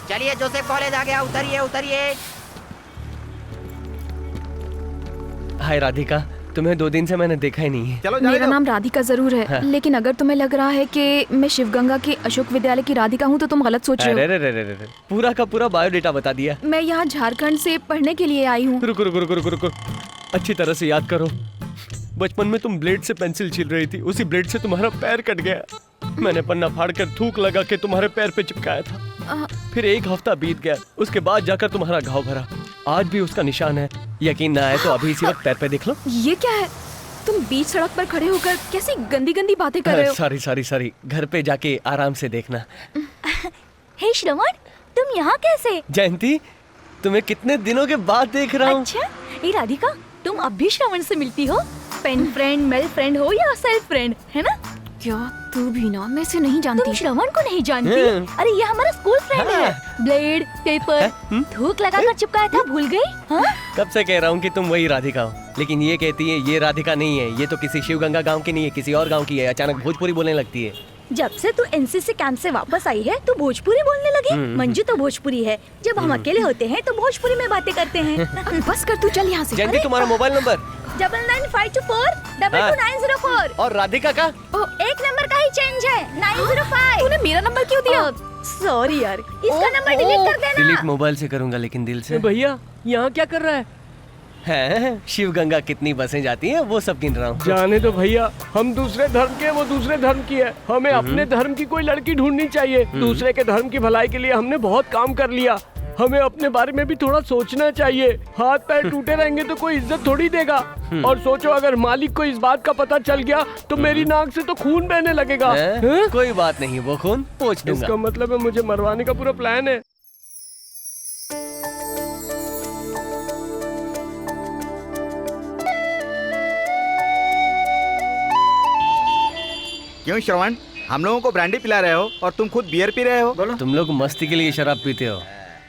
चलिए Joseph college आ गया, उतरिए उतरिए। हाय राधिका, तुम्हें 2 दिन से मैंने देखा ही नहीं है। चलो मेरा नाम राधिका जरूर है, हाँ। लेकिन अगर तुम्हें लग रहा है कि मैं शिवगंगा के अशोक विद्यालय की राधिका हूँ तो तुम गलत सोच रहे हो। अरे पूरा का पूरा बायोडेटा बता दिया। मैं यहाँ झारखंड से पढ़ने के लिए आई हूँ। रुको रुको रुको रुको रुको, अच्छी तरह से याद करो। बचपन में तुम ब्लेड से पेंसिल छील रही थी, उसी ब्लेड से तुम्हारा पैर कट गया। मैंने पन्ना फाड़कर थूक लगा के तुम्हारे पैर पे चिपकाया था। फिर 1 हफ्ता बीत गया, उसके बाद जाकर तुम्हारा घाव भरा। आज भी उसका निशान है। यकीन ना आए तो अभी इसी वक्त पैर पे देख लो। ये क्या है? तुम बीच सड़क पर खड़े होकर कैसी गंदी गंदी बातें कर रहे हो। सॉरी, घर पे जाके आराम से देखना। हे श्रवण, तुम यहाँ कैसे? जयंती, तुम्हें कितने दिनों के बाद देख रहा हूँ। अच्छा, ये राधिका, तुम अब भी श्रवण से मिलती हो? पेन फ्रेंड, मेल फ्रेंड हो या सेल्फ फ्रेंड, है ना? क्या तू भी ना? मैं से नहीं जानती। तुम श्रवण को नहीं जानती? अरे ये हमारा स्कूल फ्रेंड है। ब्लेड, पेपर, थूक लगाकर चिपकाया था, भूल गई? हाँ? कब से कह रहा हूँ कि तुम वही राधिका हो, लेकिन ये कहती है ये राधिका नहीं है, ये तो किसी शिवगंगा गांव की नहीं है, किसी और गांव की है। अचानक भोजपुरी बोलने लगती है। जब से तू एनसीसी कैंप से वापस आई है तो भोजपुरी बोलने लगी। मंजू तो भोजपुरी है। जब हम अकेले होते हैं तो भोजपुरी में बातें करते हैं। बस कर, तू चल यहाँ से। जयंती, तुम्हारा मोबाइल नंबर? 9952422904। और राधिका का? एक नंबर का ही चेंज है, 905। तूने मेरा नंबर क्यों दिया? सॉरी यार, इसका नंबर डिलीट कर देना। डिलीट मोबाइल से करूंगा, लेकिन दिल से। भैया यहाँ क्या कर रहा है? शिवगंगा कितनी बसें जाती हैं वो सब गिन रहा हूँ। जाने दो भैया, हम दूसरे धर्म के, वो दूसरे धर्म की है। हमें अपने धर्म की कोई लड़की ढूंढनी चाहिए। दूसरे के धर्म की भलाई के लिए हमने बहुत काम कर लिया। हमें अपने बारे में भी थोड़ा सोचना चाहिए। हाथ पैर टूटे रहेंगे तो कोई इज्जत थोड़ी देगा। और सोचो, अगर मालिक को इस बात का पता चल गया तो मेरी नाक से तो खून बहने लगेगा। कोई बात नहीं, वो खून पोंछ दूंगा। इसका मतलब है मुझे मरवाने का पूरा प्लान है। क्यों श्रवण, हम लोगों को ब्रांडी पिला रहे हो और तुम खुद बियर पी रहे हो? बोलो। तुम लोग मस्ती के लिए शराब पीते हो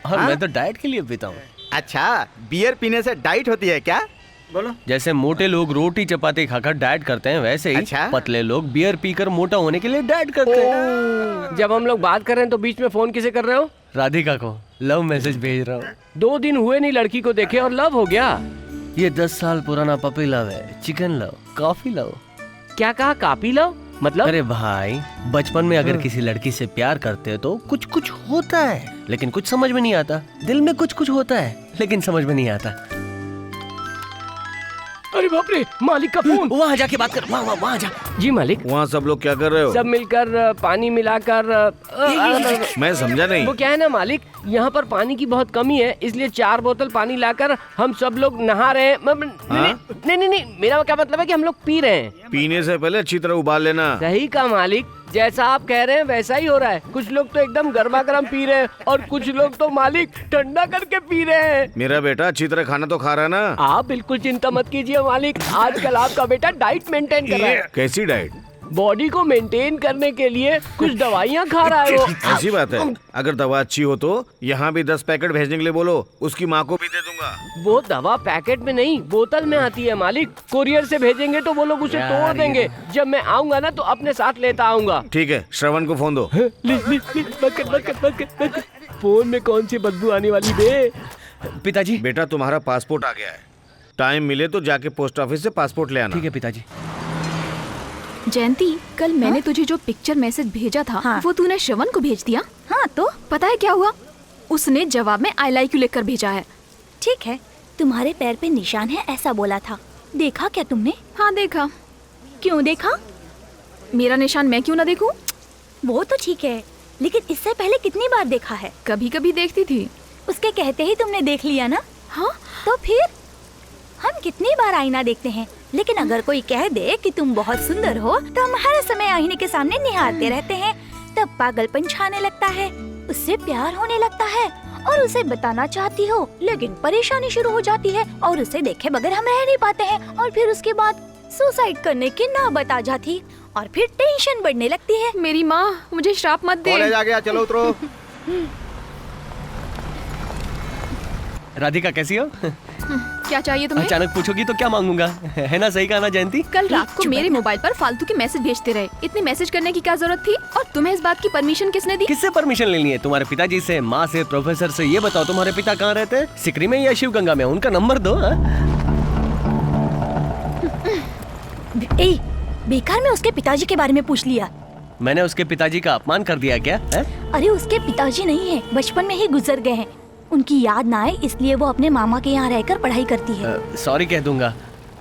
और मैं तो डाइट के लिए पीता हूँ। अच्छा, बियर पीने से डाइट होती है क्या? बोलो। जैसे मोटे लोग रोटी चपाती खाकर डाइट करते हैं, वैसे ही अच्छा? पतले लोग बियर पीकर मोटा होने के लिए डाइट करते हैं। जब हम लोग बात कर रहे हैं तो बीच में फोन किसे कर रहे हो? राधिका को लव मैसेज भेज रहा हूँ। 2 दिन हुए नहीं लड़की को देखे और लव हो गया। ये 10 साल पुराना पपी लव है, चिकन लव, कॉफी लव। क्या कहा? कापी लव मतलब? अरे भाई, बचपन में अगर किसी लड़की से प्यार करते हो तो कुछ कुछ होता है, लेकिन कुछ समझ में नहीं आता। दिल में कुछ कुछ होता है, लेकिन समझ में नहीं आता। अरे बाप रे, मालिक का फोन। वहाँ जाके बात कर, वहाँ जा। जी मालिक। वहाँ सब लोग क्या कर रहे हो? सब मिलकर पानी मिलाकर मैं समझा नहीं। वो क्या है ना मालिक, यहाँ पर पानी की बहुत कमी है, इसलिए 4 बोतल पानी लाकर हम सब लोग नहा रहे हैं। नहीं, मेरा क्या मतलब है कि हम लोग पी रहे हैं। पीने से पहले अच्छी तरह उबाल लेना। सही कहा मालिक, जैसा आप कह रहे हैं वैसा ही हो रहा है। कुछ लोग तो एकदम गर्मा गर्म पी रहे हैं और कुछ लोग तो मालिक ठंडा करके पी रहे हैं। मेरा बेटा अच्छी तरह खाना तो खा रहा है ना? आप बिल्कुल चिंता मत कीजिए मालिक, आजकल आपका बेटा डाइट मेंटेन कर रहा है। कैसी डाइट? बॉडी को मेंटेन करने के लिए कुछ दवाइयाँ खा रहा है वो। ऐसी बात है? अगर दवा अच्छी हो तो यहाँ भी 10 पैकेट भेजने के लिए बोलो, उसकी माँ को भी दे दूंगा। वो दवा पैकेट में नहीं, बोतल में आती है मालिक। कुरियर से भेजेंगे तो वो लोग उसे तोड़ देंगे। जब मैं आऊंगा ना तो अपने साथ लेता आऊंगा। ठीक है, श्रवण को फोन दो। फोन में कौन सी बदबू आने वाली बे? पिताजी। बेटा, तुम्हारा पासपोर्ट आ गया है। टाइम मिले तो जाके पोस्ट ऑफिस से पासपोर्ट ले आना। ठीक है पिताजी। जयंती, कल मैंने तुझे जो पिक्चर मैसेज भेजा था वो तूने श्रवण को भेज दिया? हाँ, तो पता है क्या हुआ? उसने जवाब में आई लाइक यू लिखकर भेजा है। ठीक है, तुम्हारे पैर पे निशान है ऐसा बोला था। देखा क्या तुमने? हाँ देखा। क्यों देखा? मेरा निशान मैं क्यों ना देखूं? वो तो ठीक है, लेकिन इससे पहले कितनी बार देखा है? कभी कभी देखती थी। उसके कहते ही तुमने देख लिया ना? हाँ, तो फिर हम कितनी बार आईना देखते हैं, लेकिन अगर कोई कह दे कि तुम बहुत सुंदर हो तो हम हर समय आईने के सामने निहारते रहते हैं। तब पागलपन छाने लगता है, उससे प्यार होने लगता है और उसे बताना चाहती हो, लेकिन परेशानी शुरू हो जाती है और उसे देखे बगैर हम रह नहीं पाते हैं। और फिर उसके बाद सुसाइड करने की नौबत आ जाती और फिर टेंशन बढ़ने लगती है। मेरी माँ मुझे श्राप मत दे। कॉलेज आ गया, चलो उतरो। राधिका कैसी हो? क्या चाहिए तुम्हें? अचानक पूछोगी तो क्या मांगूंगा? है ना सही कहा ना जयंती? कल रात को मेरे मोबाइल पर फालतू के मैसेज भेजते रहे। इतनी मैसेज करने की क्या जरूरत थी? और तुम्हें इस बात की परमिशन किसने दी? किससे परमिशन लेनी है? तुम्हारे पिताजी से, माँ से, प्रोफेसर से? ये बताओ तुम्हारे पिता कहाँ रहते हैं? सिकरी में या शिव गंगा में? उनका नंबर दो। बेकार में उसके पिताजी के बारे में पूछ लिया। मैंने उसके पिताजी का अपमान कर दिया क्या? अरे उसके पिताजी नहीं है, बचपन में ही गुजर गए हैं। उनकी याद ना आए इसलिए वो अपने मामा के यहाँ रहकर पढ़ाई करती है। सॉरी कह दूंगा।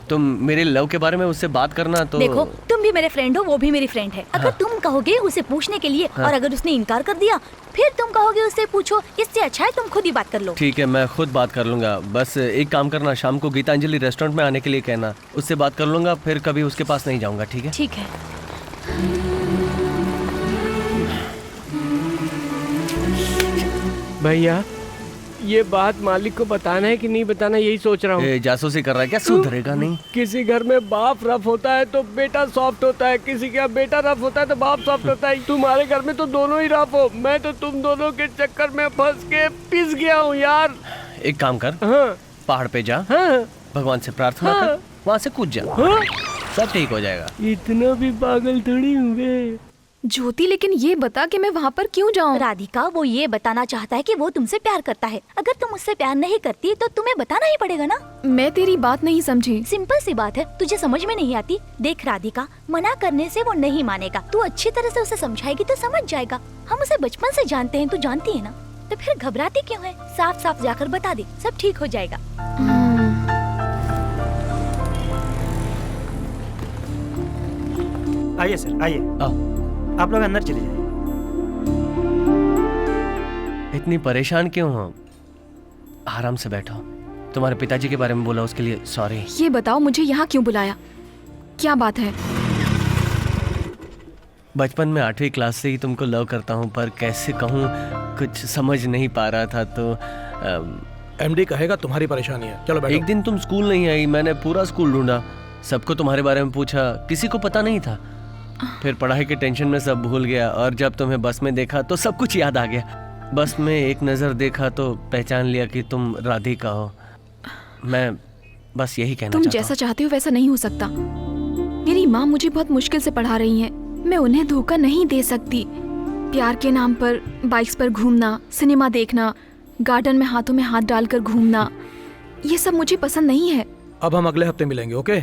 तुम मेरे लव के बारे में उससे बात करना तो। देखो तुम भी मेरे फ्रेंड हो, वो भी मेरी फ्रेंड है। अगर तुम कहोगे उसे पूछने के लिए और अगर उसने इनकार कर दिया फिर तुम कहोगे उससे पूछो, इससे अच्छा है तुम खुद ही बात कर लो। ठीक है मैं खुद बात कर लूंगा। बस एक काम करना, शाम को गीतांजलि रेस्टोरेंट में आने के लिए कहना। उससे बात कर लूंगा, फिर कभी उसके पास नहीं जाऊंगा। ठीक है? ठीक है। भैया ये बात मालिक को बताना है कि नहीं बताना, यही सोच रहा हूँ। जासूसी कर रहा है क्या? सुधरेगा नहीं। किसी घर में बाप रफ होता है तो बेटा सॉफ्ट होता है, किसी का बेटा रफ होता है तो बाप सॉफ्ट होता है। तुम्हारे घर में तो दोनों ही रफ हो। मैं तो तुम दोनों के चक्कर में फंस के पिस गया हूँ यार। एक काम कर, हाँ पहाड़ पे जा, हाँ भगवान से प्रार्थना हाँ। कर, वहाँ से कूद जा, हाँ। सब ठीक हो जाएगा। इतना भी पागल थोड़ी हुए। ज्योति लेकिन ये बता कि मैं वहाँ पर क्यों जाऊँ? राधिका वो ये बताना चाहता है कि वो तुमसे प्यार करता है। अगर तुम उससे प्यार नहीं करती तो तुम्हें बताना ही पड़ेगा ना। मैं तेरी बात नहीं समझी। सिंपल सी बात है, तुझे समझ में नहीं आती। देख राधिका, मना करने से वो नहीं मानेगा। तू अच्छी तरह से उसे समझाएगी तो समझ जाएगा। हम उसे बचपन से जानते हैं, तू जानती है ना। तो फिर घबराती क्यों है? साफ साफ जाकर बता दे, सब ठीक हो जाएगा। आइए सर, आइए। आप लोग अंदर चले जाइए। इतनी परेशान क्यों हो? आराम से बैठो। तुम्हारे पिताजी के बारे में बोला, उसके लिए सॉरी। ये बताओ मुझे यहाँ क्यों बुलाया? क्या बात है? बचपन में 8वीं क्लास से ही तुमको लव करता हूँ, पर कैसे कहूँ कुछ समझ नहीं पा रहा था। तो एमडी कहेगा तुम्हारी परेशानी है। चलो बैठो। एक दिन तुम स्कूल नहीं आई, मैंने पूरा स्कूल ढूंढा, सबको तुम्हारे बारे में पूछा, किसी को पता नहीं था। फिर पढ़ाई के टेंशन में सब भूल गया और जब तुम्हें बस में देखा तो सब कुछ याद आ गया। बस में एक नज़र देखा तो पहचान लिया कि तुम राधिका हो। मैं बस यही कहना चाहता हूँ। तुम जैसा चाहते हो वैसा नहीं हो सकता। मेरी माँ मुझे बहुत मुश्किल से पढ़ा रही हैं। मैं उन्हें धोखा नहीं दे सकती। प्यार के नाम पर बाइक्स पर घूमना, सिनेमा देखना, गार्डन में हाथों में हाथ डालकर घूमना, ये सब मुझे पसंद नहीं है। अब हम अगले हफ्ते मिलेंगे, ओके?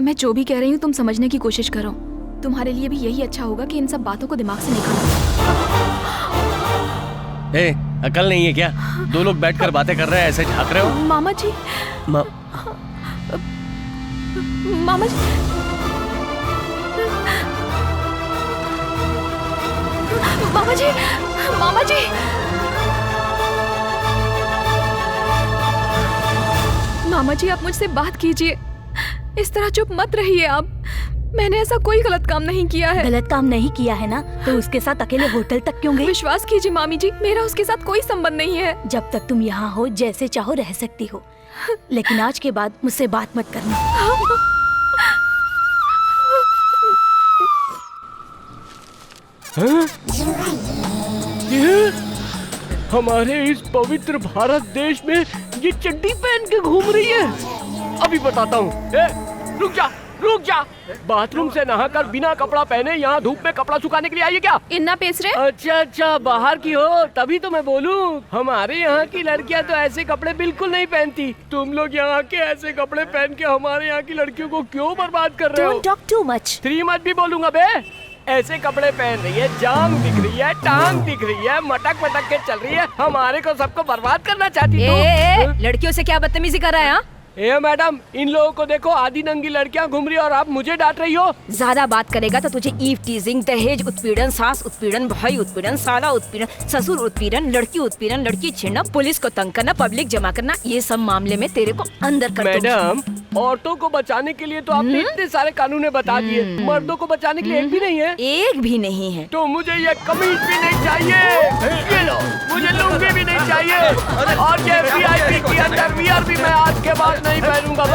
मैं जो भी कह रही हूँ तुम समझने की कोशिश करो। तुम्हारे लिए भी यही अच्छा होगा कि इन सब बातों को दिमाग से निकालो। ए, अकल नहीं है क्या? दो लोग बैठकर बातें कर रहे हैं, ऐसे झांक रहे हो? मामा जी, मामा जी, मामा जी, मामा जी, मामा जी आप मुझसे बात कीजिए। इस तरह चुप मत रहिए आप। मैंने ऐसा कोई गलत काम नहीं किया है। गलत काम नहीं किया है ना, तो उसके साथ अकेले होटल तक क्यों गई? विश्वास कीजिए मामी जी, मेरा उसके साथ कोई संबंध नहीं है। जब तक तुम यहाँ हो जैसे चाहो रह सकती हो, लेकिन आज के बाद मुझसे बात मत करना। हमारे इस पवित्र भारत देश में ये चड्डी पहन के घूम रही है। अभी बताता हूँ। रुक जा, रुक जा। बाथरूम से नहाकर बिना कपड़ा पहने यहाँ धूप में कपड़ा सुखाने के लिए आई है क्या? इन्ना पेस रहे? अच्छा अच्छा, बाहर की हो तभी तो मैं बोलूँ। हमारे यहाँ की लड़कियाँ तो ऐसे कपड़े बिल्कुल नहीं पहनती। तुम लोग यहाँ के ऐसे कपड़े पहन के हमारे यहाँ की लड़कियों को क्यों बर्बाद कर रहे हो? Don't talk too much. 3 मत भी बोलूंगा बे। ऐसे कपड़े पहन रही है, जांग दिख रही है, टांग दिख रही है, मटक मटक के चल रही है, हमारे को सबको बर्बाद करना चाहती तू। लड़कियों से क्या बदतमीजी कर रहा है? ए मैडम, इन लोगों को देखो, आधी नंगी लड़कियां घूम रही है और आप मुझे डांट रही हो। ज्यादा बात करेगा तो तुझे ईव टीजिंग, दहेज उत्पीड़न, सास उत्पीड़न, भाई उत्पीड़न, साला उत्पीड़न, ससुर उत्पीड़न, लड़की उत्पीड़न, लड़की छेड़ना, पुलिस को तंग करना, पब्लिक जमा करना, ये सब मामले में तेरे को अंदर कर दूंगी। मैडम, औरतों को बचाने के लिए तो आपने इतने सारे कानून बता दिए, मर्दों को बचाने के लिए एक भी नहीं है। एक भी नहीं है। तो मुझे ये कमीज भी नहीं चाहिए, ये लो, मुझे लुंगी भी नहीं चाहिए, और ये वीआईपी की अंडरवियर भी मैं आज के बाद नहीं पहनूंगा।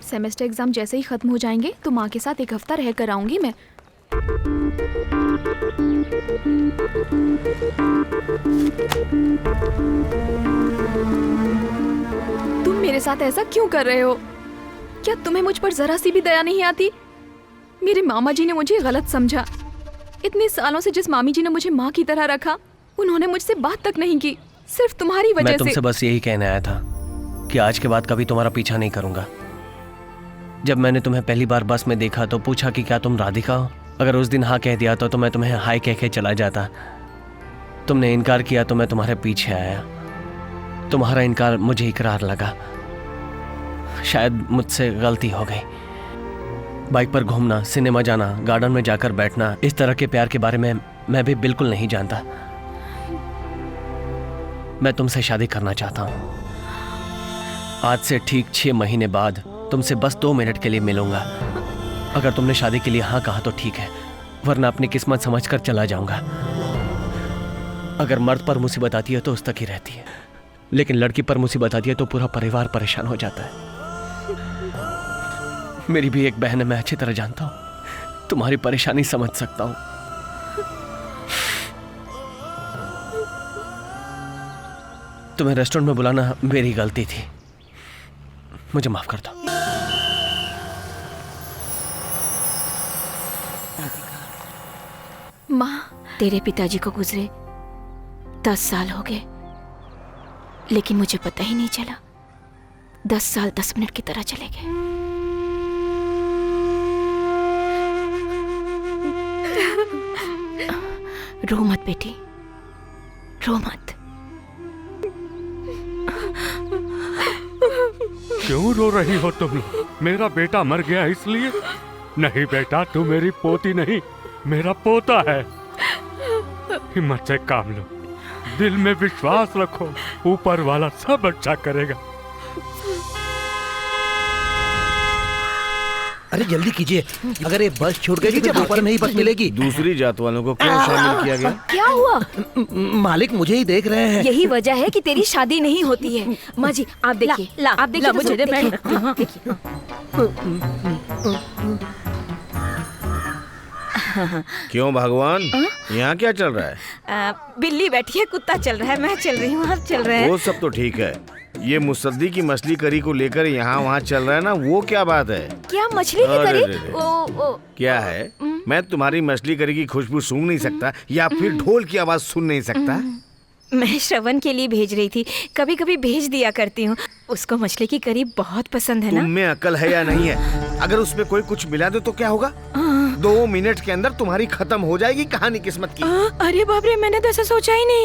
सेमेस्टर एग्जाम जैसे ही खत्म हो जाएंगे तो माँ के साथ 1 हफ्ता रह कर आऊंगी मैं। तुम मेरे साथ ऐसा क्यों कर रहे हो? क्या तुम्हें मुझ पर जरा सी भी दया नहीं आती? मेरे मामा जी ने मुझे गलत समझा। इतने सालों से जिस मामी जी ने मुझे माँ की तरह रखा, उन्होंने मुझसे बात तक नहीं की, सिर्फ तुम्हारी वजह मैं से। तुमसे बस यही कहने आया था कि आज के बाद कभी तुम्हारा पीछा नहीं करूंगा। जब मैंने तुम्हें पहली बार बस में देखा तो पूछा कि क्या तुम राधिका हो। अगर उस दिन हाँ कह दिया तो मैं तुम्हें हाय कह के चला जाता। तुमने इनकार किया तो मैं तुम्हारे पीछे आया। तुम्हारा इनकार मुझे इकरार लगा। शायद मुझसे गलती हो गई। बाइक पर घूमना, सिनेमा जाना, गार्डन में जाकर बैठना, इस तरह के प्यार के बारे में मैं भी बिल्कुल नहीं जानता। मैं तुमसे शादी करना चाहता हूं। आज से ठीक 6 महीने बाद तुमसे बस 2 मिनट के लिए मिलूंगा। अगर तुमने शादी के लिए हाँ कहा तो ठीक है, वरना अपनी किस्मत समझकर चला जाऊंगा। अगर मर्द पर मुसीबत आती है तो उस तक ही रहती है, लेकिन लड़की पर मुसीबत आती है तो पूरा परिवार परेशान हो जाता है। मेरी भी एक बहन है, मैं अच्छी तरह जानता हूं। तुम्हारी परेशानी समझ सकता हूं। तुम्हें रेस्टोरेंट में बुलाना मेरी गलती थी, मुझे माफ कर दो। माँ, तेरे पिताजी को गुजरे 10 साल हो गए, लेकिन मुझे पता ही नहीं चला। 10 साल 10 मिनट की तरह चले गए। रो मत बेटी, रो मत। क्यों रो रही हो तुम लोग? मेरा बेटा मर गया इसलिए? नहीं बेटा, तू मेरी पोती नहीं, मेरा पोता है। हिम्मत से काम लो, दिल में विश्वास रखो, ऊपर वाला सब अच्छा करेगा। अरे जल्दी कीजिए, अगर ये बस छूट गई तो ऊपर नहीं बस मिलेगी। दूसरी जात वालों को क्यों शामिल किया गया? क्या हुआ? मालिक मुझे ही देख रहे हैं। यही वजह है कि तेरी शादी नहीं होती है। माँ जी आप देखिए, आप देखिए, मुझे देखिए। हाँ, देखिए। क्यों भगवान, यहाँ क्या चल रहा है? बिल्ली बैठी है, कुत्ता चल रहा है, मैं चल रही हूँ, आप चल रहे हैं। वो सब तो ठीक है, ये मुसद्दी की मछली करी को लेकर यहाँ वहाँ चल रहा है ना, वो क्या बात है? क्या मछली की अरे करी? रे रे। ओ क्या है? मैं तुम्हारी मछली करी की खुशबू सूंघ नहीं सकता या फिर ढोल की आवाज सुन नहीं सकता? मैं श्रवण के लिए भेज रही थी, कभी कभी भेज दिया करती हूँ। उसको मछली की करी बहुत पसंद है ना। तुम में अकल है या नहीं है? अगर उसमें कोई कुछ मिला दे तो क्या होगा? 2 मिनट के अंदर तुम्हारी खत्म हो जाएगी कहानी किस्मत की। अरे बाप रे, मैंने तो ऐसा सोचा ही नहीं।